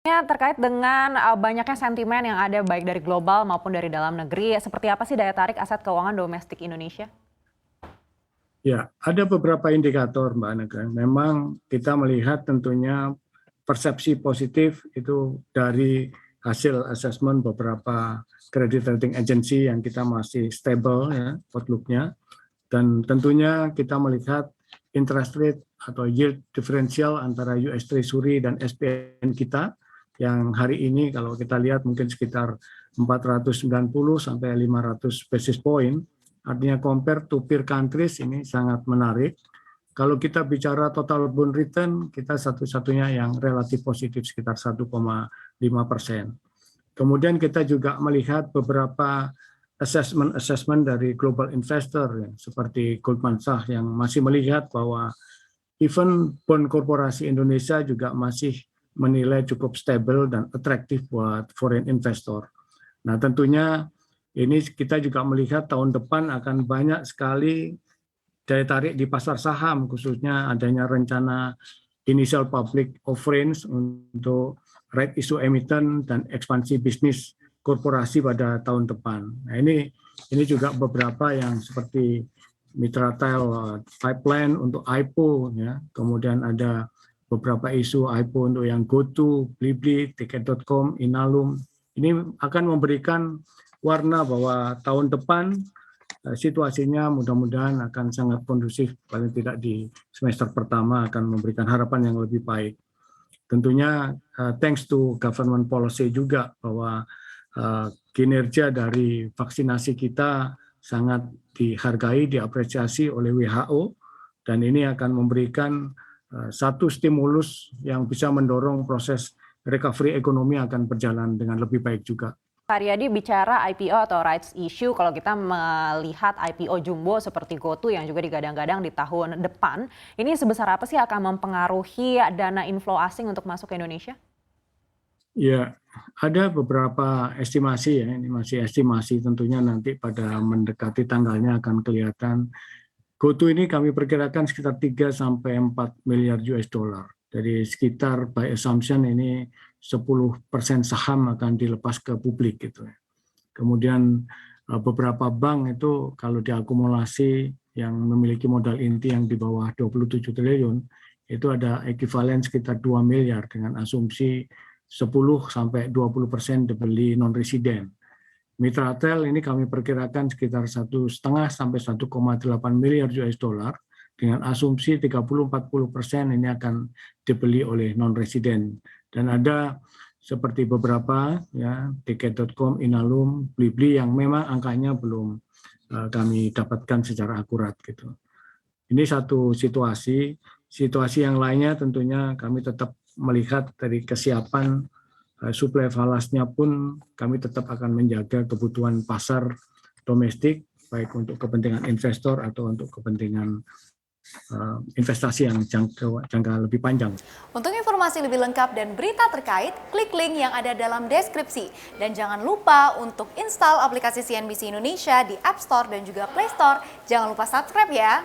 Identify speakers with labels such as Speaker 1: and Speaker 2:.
Speaker 1: Terkait dengan banyaknya sentimen yang ada baik dari global maupun dari dalam negeri, seperti apa sih daya tarik aset keuangan domestik Indonesia?
Speaker 2: Ya, ada beberapa indikator, Mbak Nega. Memang kita melihat tentunya persepsi positif itu dari hasil asesmen beberapa credit rating agency yang kita masih stable ya outlook-nya. Dan tentunya kita melihat interest rate atau yield differential antara US Treasury dan SPN kita yang hari ini kalau kita lihat mungkin sekitar 490 sampai 500 basis point. Artinya compare to peer countries ini sangat menarik. Kalau kita bicara total bond return, kita satu-satunya yang relatif positif sekitar 1,5%. Kemudian kita juga melihat beberapa assessment dari global investor ya, seperti Goldman Sachs yang masih melihat bahwa even bond korporasi Indonesia juga masih menilai cukup stable dan atraktif buat foreign investor. Nah tentunya ini kita juga melihat tahun depan akan banyak sekali daya tarik di pasar saham, khususnya adanya rencana initial public offerings untuk right issue emiten dan ekspansi bisnis korporasi pada tahun depan. Nah ini juga beberapa yang seperti Mitratel pipeline untuk IPO, ya. Kemudian ada beberapa isu IPO untuk yang GoTo, Blibli, Tiket.com, Inalum. Ini akan memberikan warna bahwa tahun depan situasinya mudah-mudahan akan sangat kondusif, paling tidak di semester pertama akan memberikan harapan yang lebih baik. Tentunya thanks to government policy juga bahwa kinerja dari vaksinasi kita sangat dihargai, diapresiasi oleh WHO, dan ini akan memberikan satu stimulus yang bisa mendorong proses recovery ekonomi akan berjalan dengan lebih baik juga.
Speaker 1: Pak Riyadi bicara IPO atau rights issue, kalau kita melihat IPO jumbo seperti GoTo yang juga digadang-gadang di tahun depan, ini sebesar apa sih akan mempengaruhi dana inflow asing untuk masuk ke Indonesia?
Speaker 2: Ya, ada beberapa estimasi ya, ini masih estimasi, tentunya nanti pada mendekati tanggalnya akan kelihatan. GoTo ini kami perkirakan sekitar 3 sampai 4 miliar US dollar. Jadi sekitar by assumption ini 10% saham akan dilepas ke publik gitu ya. Kemudian beberapa bank itu kalau diakumulasi yang memiliki modal inti yang di bawah 27 triliun, itu ada ekuivalen sekitar 2 miliar dengan asumsi 10 sampai 20% dibeli non-residen. Mitratel ini kami perkirakan sekitar 1,5 sampai 1,8 miliar US dollar dengan asumsi 30-40% ini akan dibeli oleh non-residen. Dan ada seperti beberapa ya Tiket.com, Inalum, Blibli yang memang angkanya belum kami dapatkan secara akurat gitu. Ini satu situasi. Situasi yang lainnya tentunya kami tetap melihat dari kesiapan suplai falasnya pun kami tetap akan menjaga kebutuhan pasar domestik baik untuk kepentingan investor atau untuk kepentingan investasi yang jangka lebih panjang.
Speaker 3: Untuk informasi lebih lengkap dan berita terkait, klik link yang ada dalam deskripsi. Dan jangan lupa untuk install aplikasi CNBC Indonesia di App Store dan juga Play Store. Jangan lupa subscribe ya.